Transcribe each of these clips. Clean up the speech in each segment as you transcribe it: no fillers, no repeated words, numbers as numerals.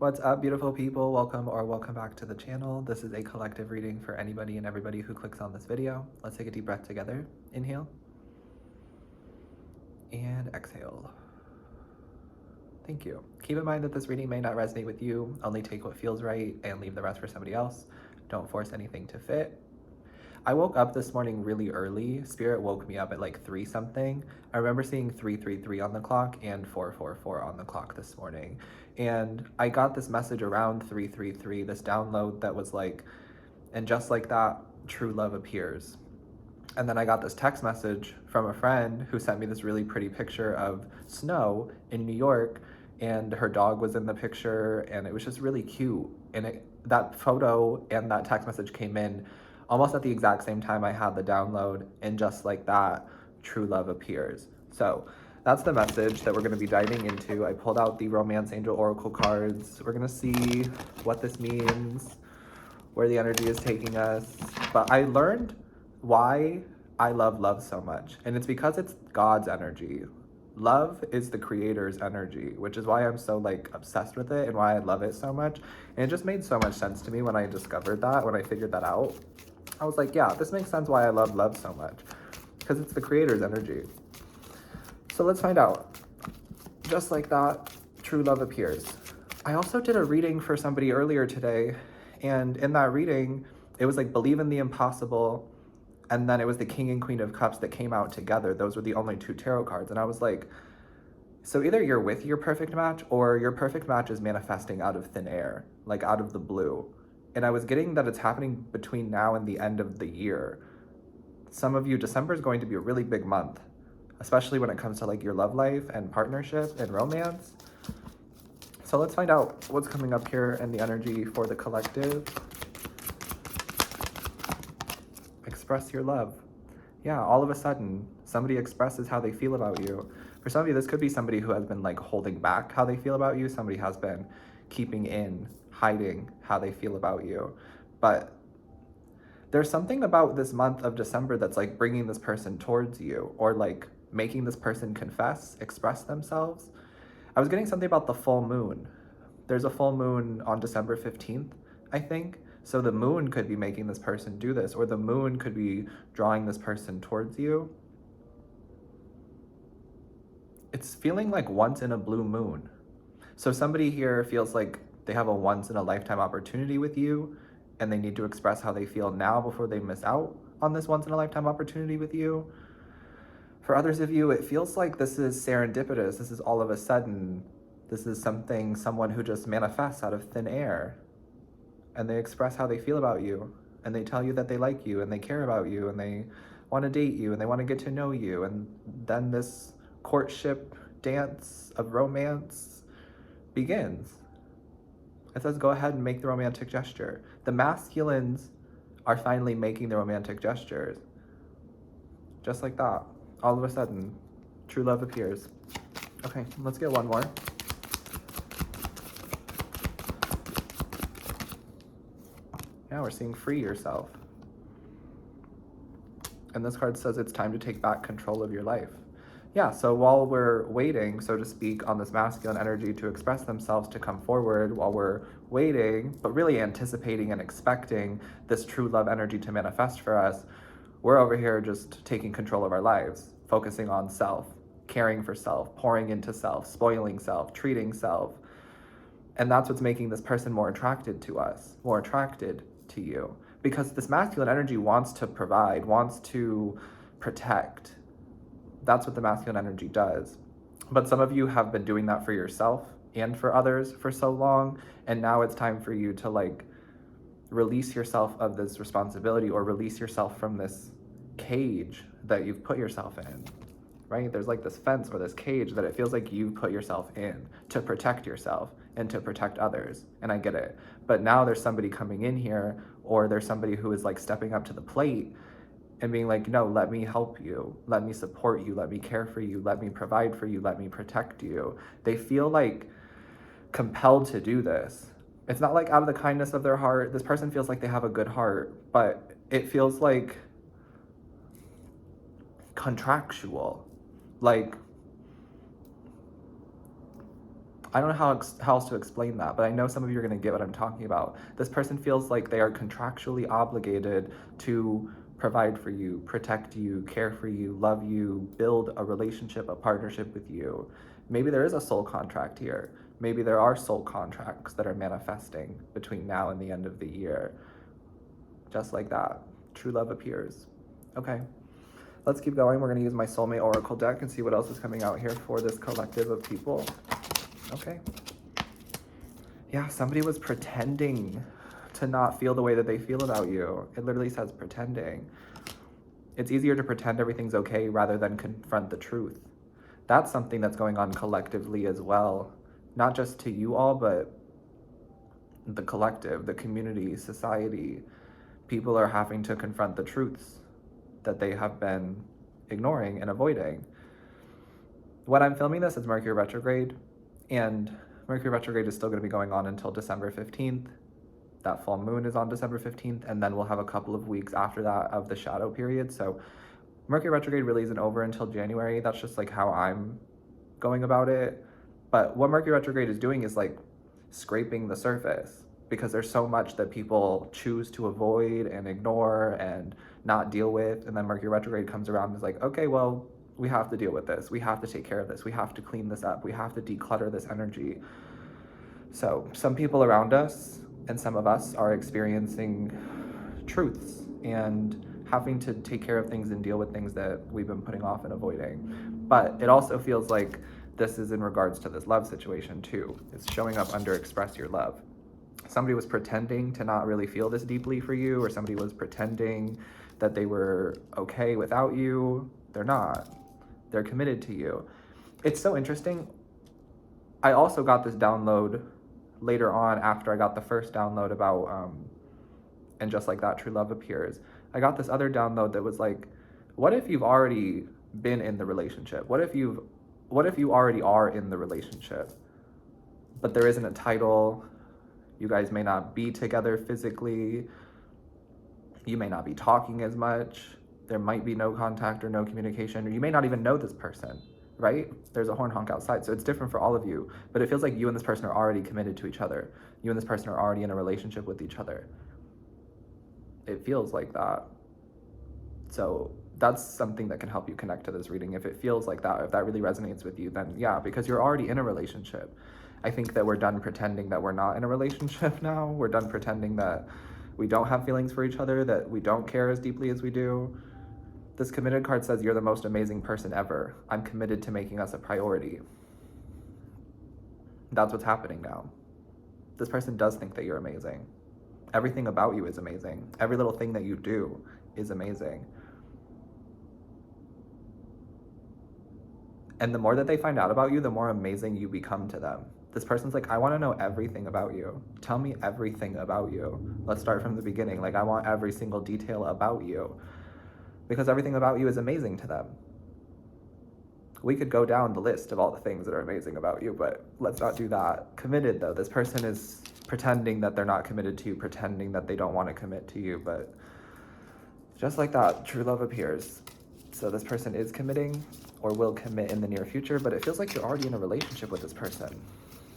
What's up, beautiful people? Welcome back to the channel. This is a collective reading for anybody and everybody who clicks on this video. Let's take a deep breath together. Inhale and exhale. Thank you. Keep in mind that this reading may not resonate with you. Only take what feels right and leave the rest for somebody else. Don't force anything to fit. I woke up this morning really early. Spirit woke me up at like 3 something. I remember seeing 333 on the clock and 444 on the clock this morning. And I got this message around 333, this download that was like, and just like that, true love appears. And then I got this text message from a friend who sent me this really pretty picture of snow in New York, and her dog was in the picture, and it was just really cute. And that photo and that text message came in almost at the exact same time I had the download, and just like that, true love appears. So that's the message that we're going to be diving into. I pulled out the Romance Angel Oracle cards. We're going to see what this means, where the energy is taking us. But I learned why I love love so much, and it's because it's God's energy. Love is the creator's energy, which is why I'm so like obsessed with it and why I love it so much. And it just made so much sense to me when I discovered that, when I figured that out. I was like, yeah, this makes sense why I love love so much, because it's the creator's energy. So let's find out. Just like that, true love appears. I also did a reading for somebody earlier today, and in that reading, it was like believe in the impossible, and then it was the King and Queen of Cups that came out together. Those were the only 2 tarot cards, and I was like, so either you're with your perfect match, or your perfect match is manifesting out of thin air, like out of the blue. And I was getting that it's happening between now and the end of the year. Some of you, December is going to be a really big month, especially when it comes to like your love life and partnership and romance. So let's find out what's coming up here and the energy for the collective. Express your love. Yeah, all of a sudden, somebody expresses how they feel about you. For some of you, this could be somebody who has been like holding back how they feel about you. Somebody has been keeping in, hiding how they feel about you. But there's something about this month of December that's like bringing this person towards you, or like making this person confess, express themselves. I was getting something about the full moon. There's a full moon on December 15th, I think. So the moon could be making this person do this, or the moon could be drawing this person towards you. It's feeling like once in a blue moon. So somebody here feels like they have a once in a lifetime opportunity with you, and they need to express how they feel now before they miss out on this once in a lifetime opportunity with you. For others of you, it feels like this is serendipitous. This is all of a sudden. This is someone who just manifests out of thin air, and they express how they feel about you, and they tell you that they like you and they care about you and they want to date you and they want to get to know you. And then this courtship dance of romance begins. It says, go ahead and make the romantic gesture. The masculines are finally making the romantic gestures. Just like that. All of a sudden, true love appears. Okay, let's get one more. Yeah, we're seeing free yourself. And this card says it's time to take back control of your life. Yeah, so while we're waiting, so to speak, on this masculine energy to express themselves, to come forward, while we're waiting, but really anticipating and expecting this true love energy to manifest for us, we're over here just taking control of our lives, focusing on self, caring for self, pouring into self, spoiling self, treating self. And that's what's making this person more attracted to us, more attracted to you. Because this masculine energy wants to provide, wants to protect. That's what the masculine energy does. But some of you have been doing that for yourself and for others for so long, and now it's time for you to like release yourself of this responsibility, or release yourself from this cage that you've put yourself in, right? There's like this fence or this cage that it feels like you've put yourself in to protect yourself and to protect others, and I get it. But now there's somebody coming in here, or there's somebody who is like stepping up to the plate and being like, no, let me help you, let me support you, let me care for you, let me provide for you, let me protect you. They feel like compelled to do this. It's not like out of the kindness of their heart. This person feels like they have a good heart, but it feels like contractual. Like I don't know how else to explain that, but I know some of you are going to get what I'm talking about. This person feels like they are contractually obligated to provide for you, protect you, care for you, love you, build a relationship, a partnership with you. Maybe there is a soul contract here. Maybe there are soul contracts that are manifesting between now and the end of the year. Just like that, true love appears. Okay, let's keep going. We're going to use my soulmate oracle deck and see what else is coming out here for this collective of people. Okay. Yeah, somebody was pretending to not feel the way that they feel about you. It literally says pretending. It's easier to pretend everything's okay rather than confront the truth. That's something that's going on collectively as well. Not just to you all, but the collective, the community, society. People are having to confront the truths that they have been ignoring and avoiding. When I'm filming this, it's Mercury retrograde, and Mercury retrograde is still going to be going on until December 15th. That full moon is on December 15th, and then we'll have a couple of weeks after that of the shadow period. So Mercury retrograde really isn't over until January. That's just like how I'm going about it. But what Mercury retrograde is doing is like scraping the surface, because there's so much that people choose to avoid and ignore and not deal with. And then Mercury retrograde comes around and is like, okay, well, we have to deal with this. We have to take care of this. We have to clean this up. We have to declutter this energy. So some people around us and some of us are experiencing truths and having to take care of things and deal with things that we've been putting off and avoiding. But it also feels like this is in regards to this love situation too. It's showing up under express your love. Somebody was pretending to not really feel this deeply for you, or somebody was pretending that they were okay without you. They're not. They're committed to you. It's so interesting. I also got this download later on after I got the first download about, and just like that, true love appears. I got this other download that was like, what if you've already been in the relationship? What if you already are in the relationship, but there isn't a title? You guys may not be together physically. You may not be talking as much. There might be no contact or no communication, or you may not even know this person, right? There's a horn honk outside, so it's different for all of you, but it feels like you and this person are already committed to each other. You and this person are already in a relationship with each other. It feels like that. So that's something that can help you connect to this reading. If it feels like that, if that really resonates with you, then yeah, because you're already in a relationship. I think that we're done pretending that we're not in a relationship now. We're done pretending that we don't have feelings for each other, that we don't care as deeply as we do. This committed card says, you're the most amazing person ever. I'm committed to making us a priority. That's what's happening now. This person does think that you're amazing. Everything about you is amazing. Every little thing that you do is amazing. And the more that they find out about you, the more amazing you become to them. This person's like, I want to know everything about you. Tell me everything about you. Let's start from the beginning. Like, I want every single detail about you, because everything about you is amazing to them. We could go down the list of all the things that are amazing about you, but let's not do that. Committed, though. This person is pretending that they're not committed to you, pretending that they don't want to commit to you, but just like that, true love appears. So this person is committing or will commit in the near future, but it feels like you're already in a relationship with this person.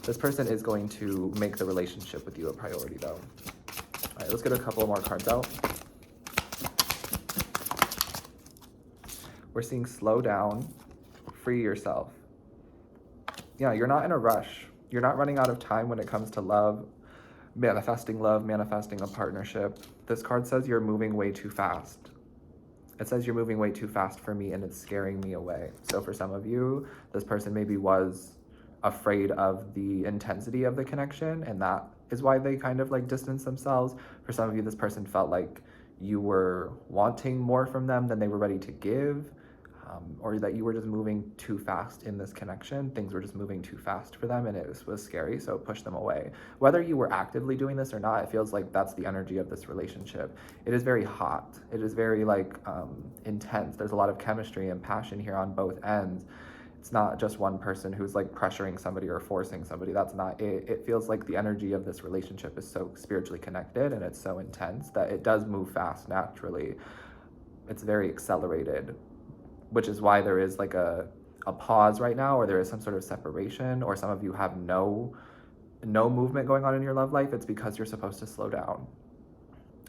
This person is going to make the relationship with you a priority, though. All right, let's get a couple more cards out. We're seeing slow down, free yourself. Yeah, you're not in a rush. You're not running out of time when it comes to love, manifesting a partnership. This card says you're moving way too fast. It says you're moving way too fast for me, and it's scaring me away. So for some of you, this person maybe was afraid of the intensity of the connection, and that is why they kind of like distance themselves. For some of you, this person felt like you were wanting more from them than they were ready to give, or that you were just moving too fast in this connection. Things were just moving too fast for them, and it was scary, so it pushed them away. Whether you were actively doing this or not, it feels like that's the energy of this relationship. It is very hot. It is very like intense. There's a lot of chemistry and passion here on both ends. It's not just one person who's like pressuring somebody or forcing somebody. That's not it. It feels like the energy of this relationship is so spiritually connected, and it's so intense that it does move fast naturally. It's very accelerated, which is why there is like a a pause right now, or there is some sort of separation, or some of you have no movement going on in your love life, it's because you're supposed to slow down.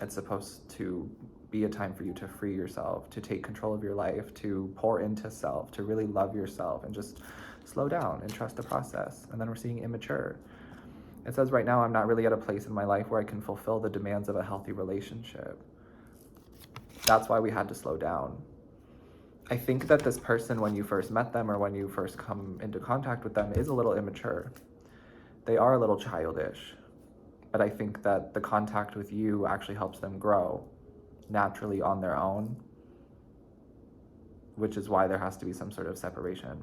It's supposed to be a time for you to free yourself, to take control of your life, to pour into self, to really love yourself, and just slow down and trust the process. And then we're seeing immature. It says right now, I'm not really at a place in my life where I can fulfill the demands of a healthy relationship. That's why we had to slow down. I think that this person, when you first met them or when you first come into contact with them, is a little immature. They are a little childish. But I think that the contact with you actually helps them grow naturally on their own, which is why there has to be some sort of separation.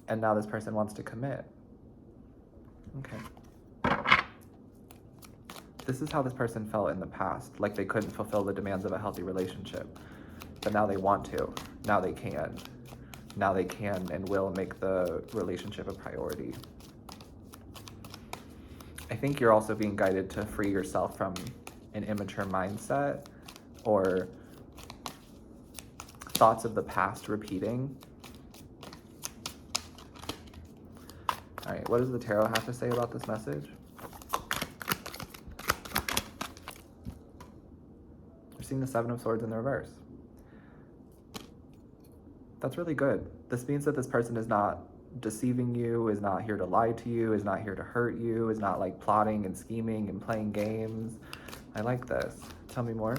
And now this person wants to commit. Okay. This is how this person felt in the past, like they couldn't fulfill the demands of a healthy relationship. But now they want to. Now they can. Now they can and will make the relationship a priority. I think you're also being guided to free yourself from an immature mindset or thoughts of the past repeating. All right, what does the tarot have to say about this message? We're seeing the Seven of Swords in the reverse. That's really good. This means that this person is not deceiving you, is not here to lie to you, is not here to hurt you, is not like plotting and scheming and playing games. I like this. Tell me more.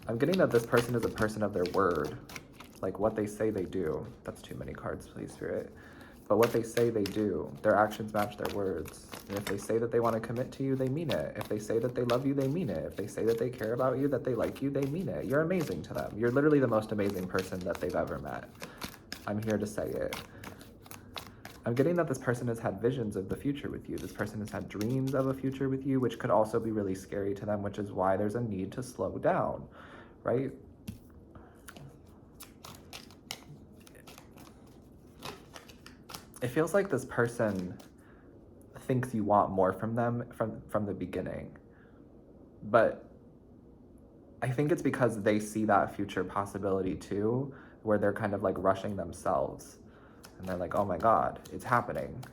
I'm getting that this person is a person of their word. Like what they say they do. That's too many cards, please, Spirit. But what they say they do. Their actions match their words. And if they say that they want to commit to you, they mean it. If they say that they love you, they mean it. If they say that they care about you, that they like you, they mean it. You're amazing to them. You're literally the most amazing person that they've ever met. I'm here to say it. I'm getting that this person has had visions of the future with you. This person has had dreams of a future with you, which could also be really scary to them, which is why there's a need to slow down, right? It feels like this person thinks you want more from them from the beginning. But I think it's because they see that future possibility too, where they're kind of like rushing themselves. And they're like, oh my God, it's happening.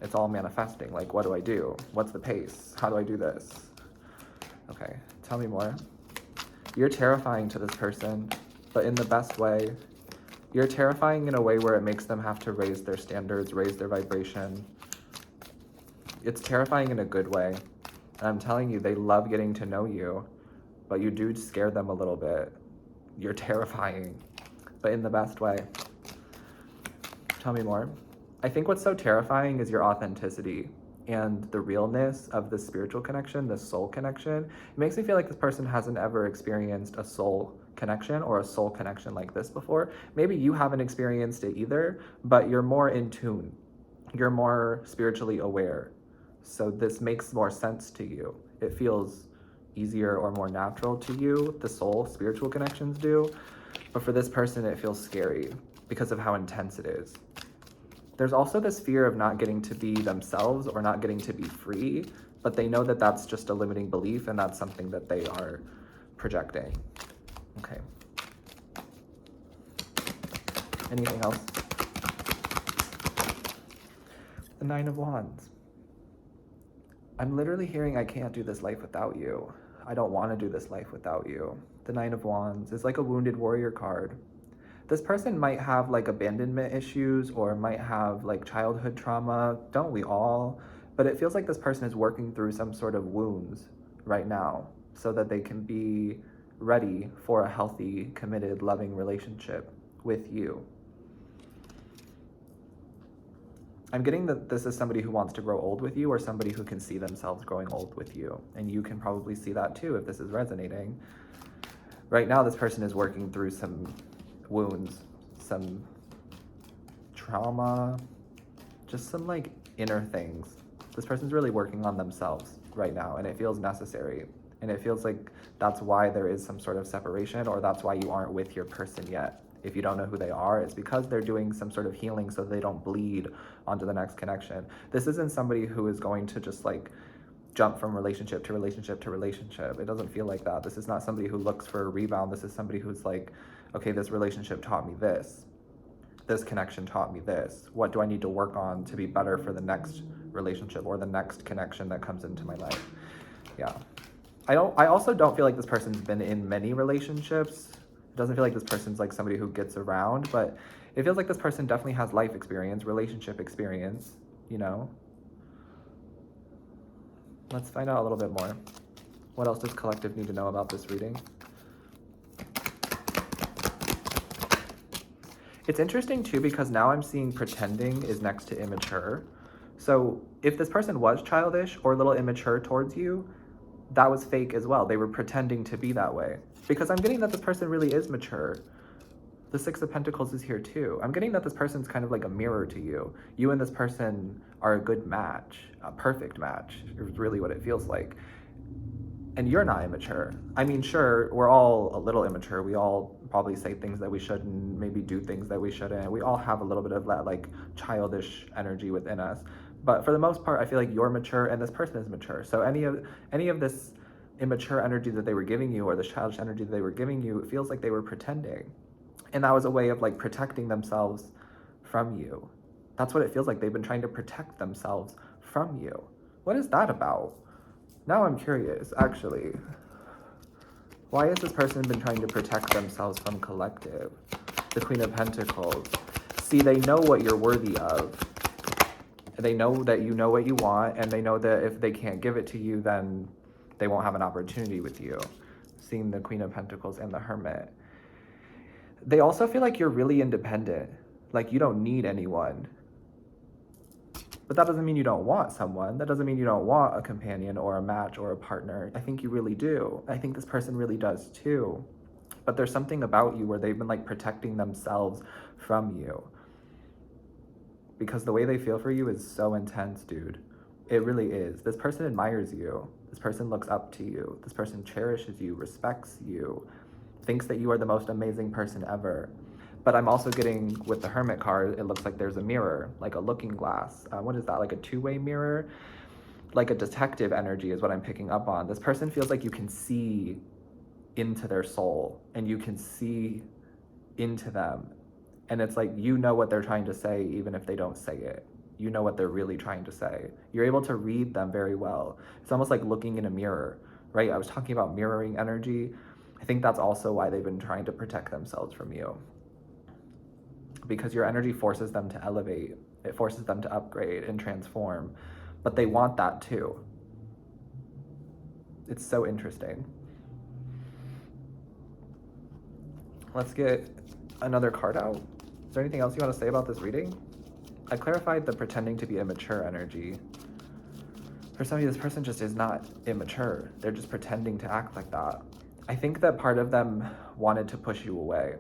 It's all manifesting. Like, what do I do? What's the pace? How do I do this? Okay, tell me more. You're terrifying to this person, but in the best way. You're terrifying in a way where it makes them have to raise their standards, raise their vibration. It's terrifying in a good way. And I'm telling you, they love getting to know you, but you do scare them a little bit. You're terrifying, but in the best way. Tell me more. I think what's so terrifying is your authenticity and the realness of the spiritual connection, the soul connection. It makes me feel like this person hasn't ever experienced a soul connection or a soul connection like this before. Maybe you haven't experienced it either, but you're more in tune. You're more spiritually aware. So this makes more sense to you. It feels easier or more natural to you. The soul spiritual connections do. But for this person, it feels scary because of how intense it is. There's also this fear of not getting to be themselves or not getting to be free, but they know that that's just a limiting belief and that's something that they are projecting. Okay. Anything else? The Nine of Wands. I'm literally hearing I can't do this life without you. I don't want to do this life without you. The Nine of Wands is like a wounded warrior card. This person might have like abandonment issues or might have like childhood trauma. Don't we all? But it feels like this person is working through some sort of wounds right now so that they can be ready for a healthy, committed, loving relationship with you. I'm getting that this is somebody who wants to grow old with you or somebody who can see themselves growing old with you. And you can probably see that too if this is resonating. Right now, this person is working through some wounds, some trauma, just some like inner things. This person's really working on themselves right now, and it feels necessary. And it feels like that's why there is some sort of separation, or that's why you aren't with your person yet. If you don't know who they are, it's because they're doing some sort of healing so they don't bleed onto the next connection. This isn't somebody who is going to just like jump from relationship to relationship to relationship. It doesn't feel like that. This is not somebody who looks for a rebound. This is somebody who's like, okay, this relationship taught me this. This connection taught me this. What do I need to work on to be better for the next relationship or the next connection that comes into my life? Yeah. I also don't feel like this person's been in many relationships. It doesn't feel like this person's like somebody who gets around, but it feels like this person definitely has life experience, relationship experience, you know? Let's find out a little bit more. What else does collective need to know about this reading? It's interesting too, because now I'm seeing pretending is next to immature. So if this person was childish or a little immature towards you, that was fake as well. They were pretending to be that way. Because I'm getting that this person really is mature. The Six of Pentacles is here too. I'm getting that this person's kind of like a mirror to you. You and this person are a good match, a perfect match, is really what it feels like. And you're not immature. I mean, sure, we're all a little immature. We all probably say things that we shouldn't, maybe do things that we shouldn't. We all have a little bit of that like childish energy within us. But for the most part, I feel like you're mature and this person is mature. So any of this immature energy that they were giving you or this childish energy that they were giving you, it feels like they were pretending. And that was a way of like protecting themselves from you. That's what it feels like. They've been trying to protect themselves from you. What is that about? Now I'm curious, actually. Why has this person been trying to protect themselves from collective? The Queen of Pentacles. See, they know what you're worthy of. They know that you know what you want, and they know that if they can't give it to you, then they won't have an opportunity with you. Seeing the Queen of Pentacles and the Hermit. They also feel like you're really independent. Like you don't need anyone. But that doesn't mean you don't want someone. That doesn't mean you don't want a companion or a match or a partner. I think you really do. I think this person really does too. But there's something about you where they've been like protecting themselves from you. Because the way they feel for you is so intense, dude. It really is. This person admires you. This person looks up to you. This person cherishes you, respects you, thinks that you are the most amazing person ever. But I'm also getting, with the Hermit card, it looks like there's a mirror, like a looking glass. What is that, like a two-way mirror? Like a detective energy is what I'm picking up on. This person feels like you can see into their soul and you can see into them. And it's like, you know what they're trying to say, even if they don't say it. You know what they're really trying to say. You're able to read them very well. It's almost like looking in a mirror, right? I was talking about mirroring energy. I think that's also why they've been trying to protect themselves from you. Because your energy forces them to elevate. It forces them to upgrade and transform. But they want that too. It's so interesting. Let's get another card out. Is there anything else you want to say about this reading? I clarified the pretending to be immature energy. For some of you, this person just is not immature. They're just pretending to act like that. I think that part of them wanted to push you away.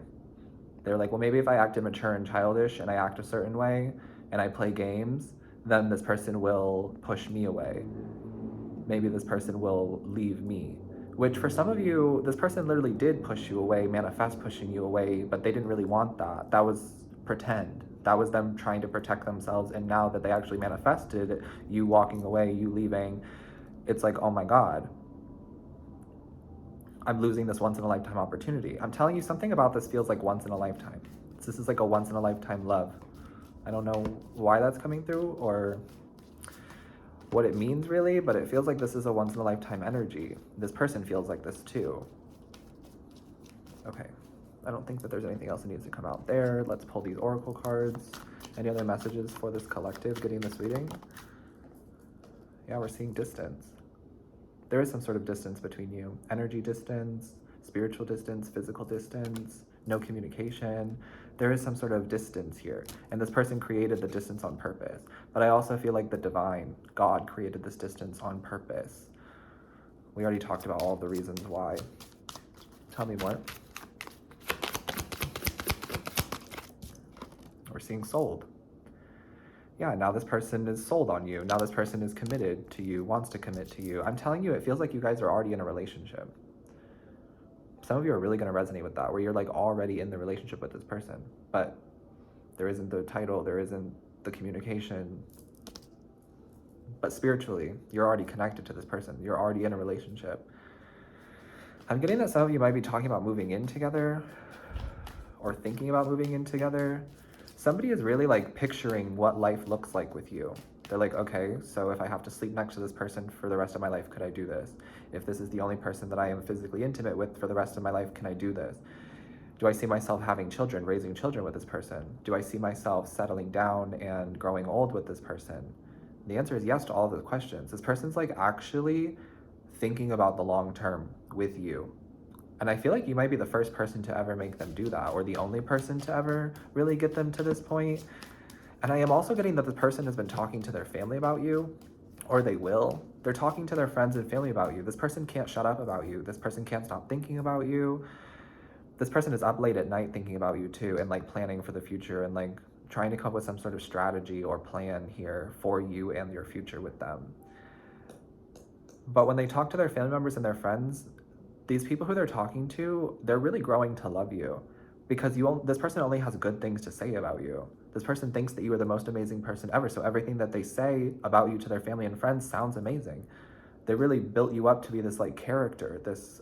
They're like, well, maybe if I act immature and childish and I act a certain way and I play games, then this person will push me away. Maybe this person will leave me. Which for some of you, this person literally did push you away, manifest pushing you away, but they didn't really want that. That was pretend. That was them trying to protect themselves. And now that they actually manifested you walking away, you leaving, it's like, oh my God, I'm losing this once in a lifetime opportunity. I'm telling you, something about this feels like once in a lifetime. This is like a once in a lifetime love. I don't know why that's coming through or what it means really, but it feels like this is a once in a lifetime energy. This person feels like this too. Okay, I don't think that there's anything else that needs to come out there. Let's pull these oracle cards. Any other messages for this collective getting this reading? Yeah, we're seeing distance. There is some sort of distance between you. Energy distance, spiritual distance, physical distance, no communication. There is some sort of distance here. And this person created the distance on purpose. But I also feel like the divine, God, created this distance on purpose. We already talked about all the reasons why. Tell me more. We're seeing sold. Yeah, now this person is sold on you. Now this person is committed to you, wants to commit to you. I'm telling you, it feels like you guys are already in a relationship. Some of you are really going to resonate with that, where you're like already in the relationship with this person, but there isn't the title, there isn't the communication. but spiritually, you're already connected to this person. You're already in a relationship. I'm getting that some of you might be talking about moving in together or thinking about moving in together. Somebody is really like picturing what life looks like with you. They're like, okay, so if I have to sleep next to this person for the rest of my life, could I do this? If this is the only person that I am physically intimate with for the rest of my life, can I do this? Do I see myself having children, raising children with this person? Do I see myself settling down and growing old with this person? The answer is yes to all of those questions. This person's like actually thinking about the long term with you. And I feel like you might be the first person to ever make them do that, or the only person to ever really get them to this point. And I am also getting that the person has been talking to their family about you, or they will. They're talking to their friends and family about you. This person can't shut up about you. This person can't stop thinking about you. This person is up late at night thinking about you too, and like planning for the future and like trying to come up with some sort of strategy or plan here for you and your future with them. But when they talk to their family members and their friends, these people who they're talking to, they're really growing to love you, because this person only has good things to say about you. This person thinks that you are the most amazing person ever, so everything that they say about you to their family and friends sounds amazing. They really built you up to be this like character, this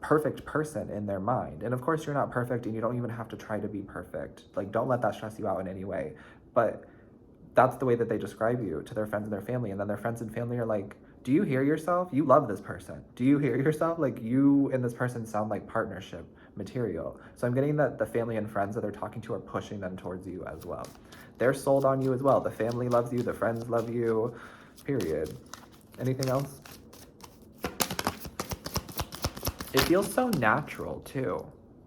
perfect person in their mind. And of course you're not perfect, and you don't even have to try to be perfect. Like, don't let that stress you out in any way. But that's the way that they describe you to their friends and their family. And then their friends and family are like, do you hear yourself? You love this person. Do you hear yourself? Like, you and this person sound like partnership material. So I'm getting that the family and friends that they're talking to are pushing them towards you as well. They're sold on you as well. The family loves you, the friends love you, period. Anything else? It feels so natural too.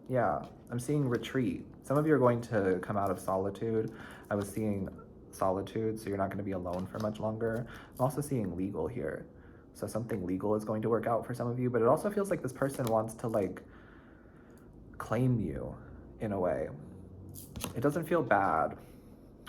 Yeah, I'm seeing retreat. Some of you are going to come out of solitude. I was seeing solitude, so you're not going to be alone for much longer. I'm also seeing legal here. So something legal is going to work out for some of you, but it also feels like this person wants to like claim you in a way. It doesn't feel bad.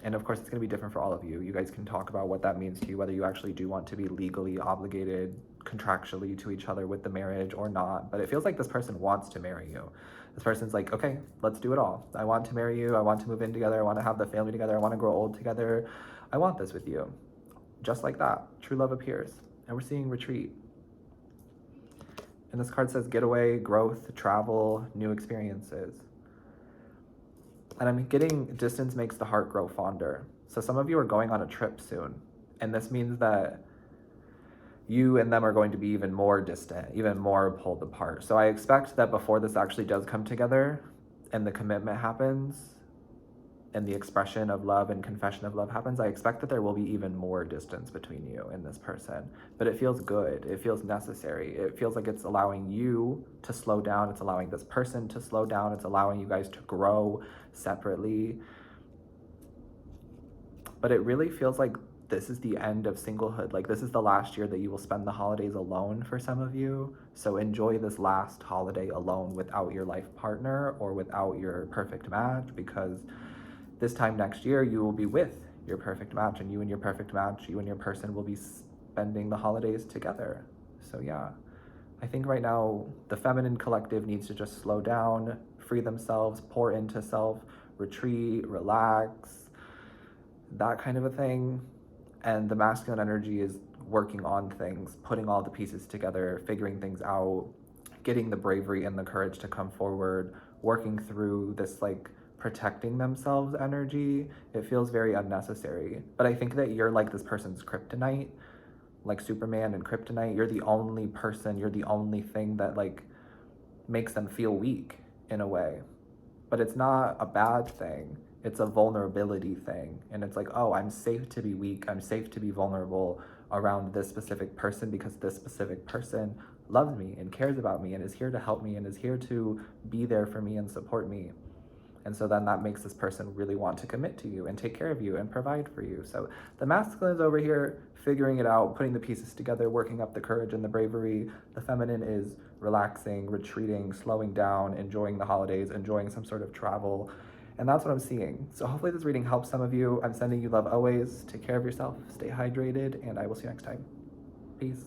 And of course, it's going to be different for all of you. You guys can talk about what that means to you, whether you actually do want to be legally obligated contractually to each other with the marriage or not. But it feels like this person wants to marry you. This person's like, okay, let's do it all. I want to marry you. I want to move in together. I want to have the family together. I want to grow old together. I want this with you. Just like that, true love appears. And we're seeing retreat. And this card says getaway, growth, travel, new experiences. And I'm getting distance makes the heart grow fonder. So some of you are going on a trip soon. And this means that you and them are going to be even more distant, even more pulled apart. So I expect that before this actually does come together and the commitment happens and the expression of love and confession of love happens, I expect that there will be even more distance between you and this person. But it feels good. It feels necessary. It feels like it's allowing you to slow down. It's allowing this person to slow down. It's allowing you guys to grow separately. But it really feels like this is the end of singlehood. Like, this is the last year that you will spend the holidays alone for some of you. So enjoy this last holiday alone without your life partner or without your perfect match, because this time next year you will be with your perfect match, and you and your perfect match, you and your person will be spending the holidays together. So yeah, I think right now the feminine collective needs to just slow down, free themselves, pour into self, retreat, relax, that kind of a thing. And the masculine energy is working on things, putting all the pieces together, figuring things out, getting the bravery and the courage to come forward, working through this like protecting themselves energy. It feels very unnecessary. But I think that you're like this person's kryptonite, like Superman and kryptonite. You're the only person, you're the only thing that like makes them feel weak in a way. But it's not a bad thing. It's a vulnerability thing. And it's like, oh, I'm safe to be weak. I'm safe to be vulnerable around this specific person, because this specific person loves me and cares about me and is here to help me and is here to be there for me and support me. And so then that makes this person really want to commit to you and take care of you and provide for you. So the masculine is over here figuring it out, putting the pieces together, working up the courage and the bravery. The feminine is relaxing, retreating, slowing down, enjoying the holidays, enjoying some sort of travel. And that's what I'm seeing. So hopefully this reading helps some of you. I'm sending you love always. Take care of yourself, stay hydrated, and I will see you next time. Peace.